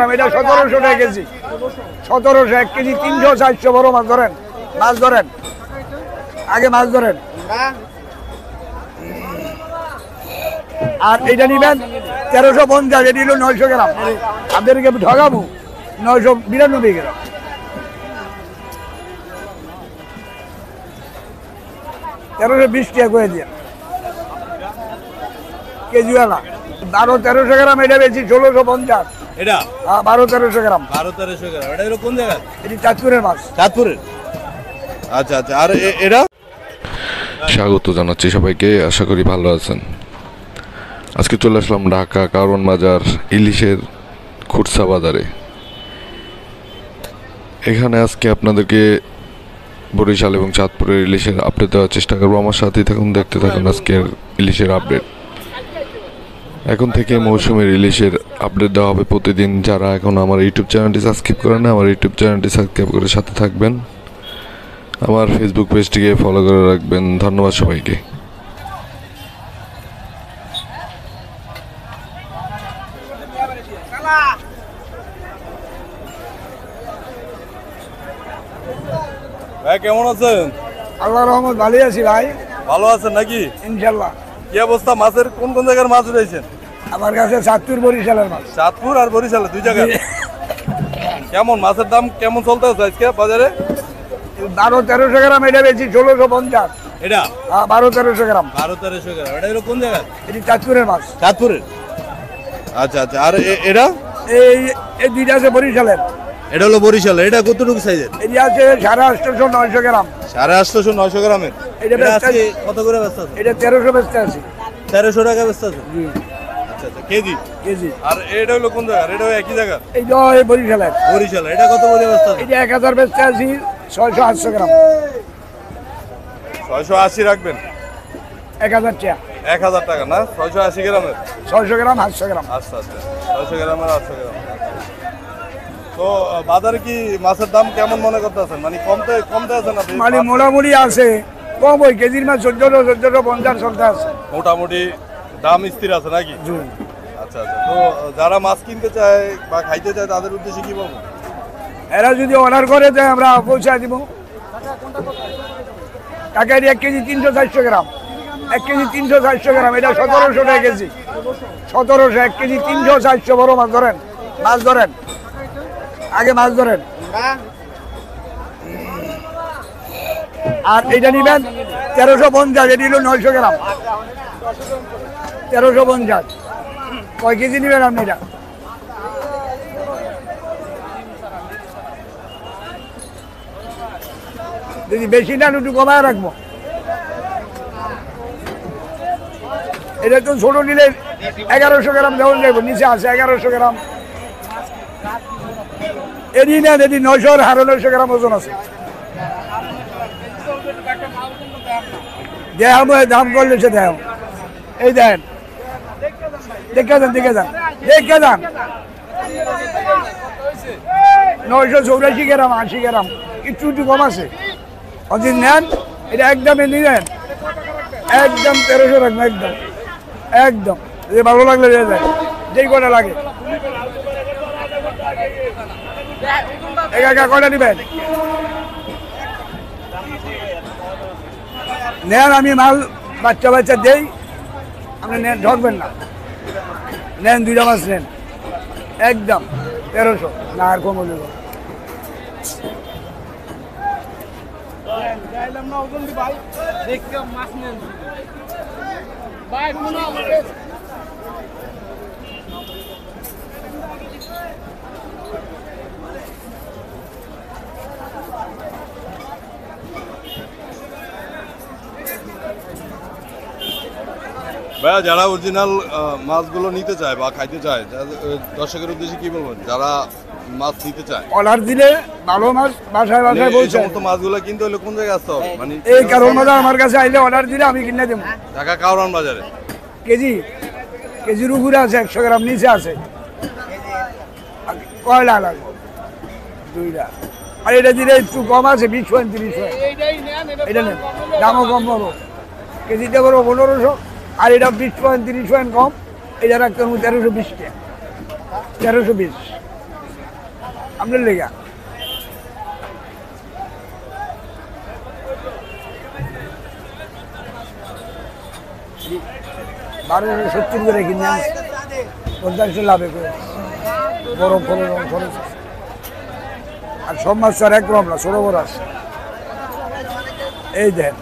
গ্রাম, এটা 1700 টাকা KG. 1700, 1 KG 300, 400 বড় মাছ ধরেন, মাছ ধরেন, আগে মাছ ধরেন। আর এটা নিবেন 1350, এটি হলো 900 গ্রাম। আপনাদেরকে ঠগাবো, 992 গ্রাম। 1320 টাকা করে দিয়ে কেজিওয়ালা। 1200-1300 গ্রাম এটা বেশি, 1650। এটা 1200-1300 গ্রাম। 1200-1300 গ্রাম। এটা হলো কোন জায়গা? এটি চাঁদপুরের মাছ। চাঁদপুরের। আচ্ছা আচ্ছা। আর এটা স্বাগত জানাচ্ছি সবাইকে, আশা করি ভালো আছেন। আজকে চলে আসলাম ঢাকা কারওয়ান বাজার ইলিশের খুরসা বাজারে। এখানে আজকে আপনাদেরকে বরিশাল এবং চাঁদপুরের ইলিশের আপডেট দেওয়ার চেষ্টা করবো। আমার সাথেই থাকুন, দেখতে থাকুন আজকের ইলিশের আপডেট। এখন থেকে মৌসুমের ইলিশের আপডেট দেওয়া হবে প্রতিদিন। যারা এখন আমার ইউটিউব চ্যানেলটি সাবস্ক্রাইব করেন না, আমার ইউটিউব চ্যানেলটি সাবস্ক্রাইব করে সাথে থাকবেন। আমার ফেসবুক পেজটিকে ফলো করে রাখবেন। ধন্যবাদ সবাইকে। ভাই কেমন আছেন? আল্লাহর রহমত, ভালোই আছি ভাই। ভালো আছেন নাকি? ইনশাল্লাহ। কি অবস্থা? মাছের কোন কোন জায়গার মাছ রয়েছেন? আমার কাছে চাঁদপুর, বরিশালের মাছ। চাঁদপুর আর বরিশালে দুই জায়গা। কেমন মাছের দাম কেমন চলতে আছে আজকে বাজারে? 1200-1300 গ্রাম এটা বেশি, 1650। এটা 1200-1300 গ্রাম। 1200-1300 গ্রাম। এটা হলো কোন জায়গা? এটি চাঁদপুরের মাছ। চাঁদপুরের। আচ্ছা আচ্ছা। আর এটা এই দুইটা আছে বরিশালের। এটা হলো বরিশালে। এটা কতটুকু সাইজের? এটি আছে 850-900 গ্রাম। 850-900 গ্রামের। এটা এটা বেচতে আজকে কত করে বেচতে আছে? এটা 1300 বেচতে আছে। 1300 টাকা বেচতে আছে। আচ্ছা আচ্ছা। KG KG. আর এটা হলো কোন জায়গা? এটা একই জায়গা এইটা এই বরিশালের। বরিশালে। এটা কত করে বেচতে আছে? এটা 1000 বেচতে আছি, 600-800 গ্রাম। 680 রাখবেন। 1000 টাকা। 1000 টাকা না? 680 গ্রামের। 600 গ্রাম, 800 গ্রাম। আচ্ছা আচ্ছা। 600 গ্রামের 800 গ্রাম। তো বাজারে কি মাছের দাম কেমন মনে করতেছেন? মানে কমতে আছে না? মানে মোটামুটি আছে, কম ওই কেজির মাছ 1450 চলতে আছে। মোটামুটি দাম স্থির আছে নাকি? আচ্ছা আচ্ছা। তো যারা মাছ কিনতে চায় বা খাইতে চায় তাদের উদ্দেশ্যে কি বলবো? এরা যদি অর্ডার করে দেয় আমরা পৌঁছায় দিব। টাকা 1 কেজি 300-400 গ্রাম। 1 কেজি 300-400 গ্রাম, এটা 1700 টাকা কেজি। 1700, 1 কেজি 300-400 বড় মাছ ধরেন, মাছ ধরেন, আগে মাছ ধরেন। আর এটা নিবেন 1350, এটি হলো 900 গ্রাম। 1350। কয় কেজি নিবেন আপনি? এটা যদি বেশি না একটু কমায় রাখবো। এটা তো ছোট নিলে 1100 গ্রাম দেওয়া যাবো, নিচে আছে 1100 গ্রাম। এটি নেন, এটি 900-950 গ্রাম ওজন আছে। দেখাবো, দাম করলে সে দেখাবো। এই দেন, দেখে যান, দেখে যান, দেখে যান। 984 গ্রাম, 80 গ্রাম, একটু একটু কম আছে। অদিন নেন, এটা একদম নিলেন, একদম 1300 রাখবেন, একদম একদম। যে ভালো লাগলে দিয়ে দেয়, যেই কটা লাগে। একা কটা নেবেন? নেন, আমি মাল বাচ্চা বাচ্চা দেই, আপনি নেন, ঢকবেন না। নেন, 2টা মাছ নেন, একদম 1300 না, আর কম হলে ভাইয়া, যারা অরিজিনাল মাছগুলো নিতে চায় বা খাইতে চায়, দর্শকের উদ্দেশ্যে কি বলবেন? যারা মাছ নিতে চায়, অর্ডার দিলে ভালো মাছ বাসায় বাসায় বলছে। সমস্ত মাছগুলো কিনতে হলে কোন জায়গায় আসতে হবে? মানে এই কারওয়ান বাজার আমার কাছে আইলে অর্ডার দিলে আমি কিনে দেবো। ঢাকা কারওয়ান বাজারে কেজির উপরে আছে, 100 গ্রাম নিচে আছে। কয়টা লাগবে? 2টা। আর এটা দিলে একটু কম আছে, 20 পয়েন্ট 30 পয়েন্ট। এটা নেন, দামও কম পাবো। কেজিতে করবো 1500, আর এটা 20 পয়েন্ট 30 পয়েন্ট কম। এটা রাখতে হবে 1320 টাকা। 1320। আপনার লেগা বারো 70 করে কিনে 50 লাভে করে বড় খরচ আছে। আর সব মাছ আর একরকম না, ছোট বড় আছে। এই দেন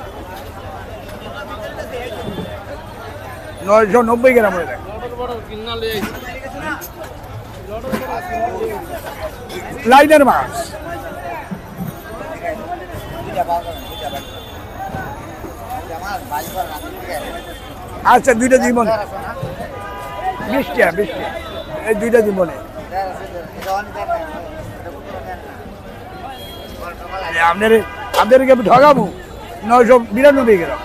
990 গ্রাম হয়ে যায় লাইনের মাছ। আচ্ছা দুইটা জীবন 20 টাকা এই দুইটা জীবনে আপনাদেরকে আমি ঠকাবো 992 গ্রাম।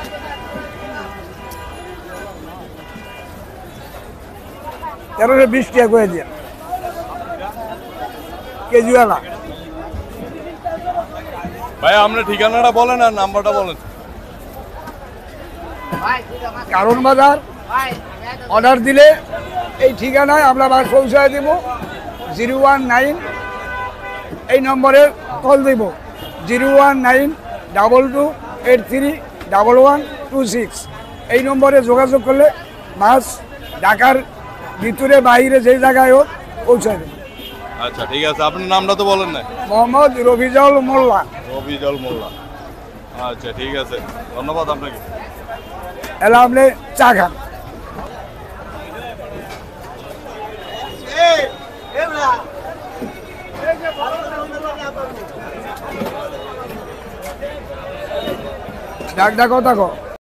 তেরোশো 20 টাকা করে দিয়ে কেজিওয়ালা। ভাই আপনার ঠিকানাটা বলেন আর নাম্বারটা বলেন। কারণ বাজার অর্ডার দিলে এই ঠিকানায় আমরা মাছ পৌঁছায় দেব। 019 এই নম্বরে কল দেব 01922831126। এই নম্বরে যোগাযোগ করলে মাছ ঢাকার ভিতরে বাইরে যেই জায়গায় হোক পৌঁছায় দেব। আচ্ছা ঠিক আছে, আপনার নামটা তো বলেন না। মোহাম্মদ রফিজল মোল্লা। রবিজল মোল্লা। আচ্ছা ঠিক আছে, ধন্যবাদ আপনাকে। এলা আপনি চা খান। ডাক কথা কো।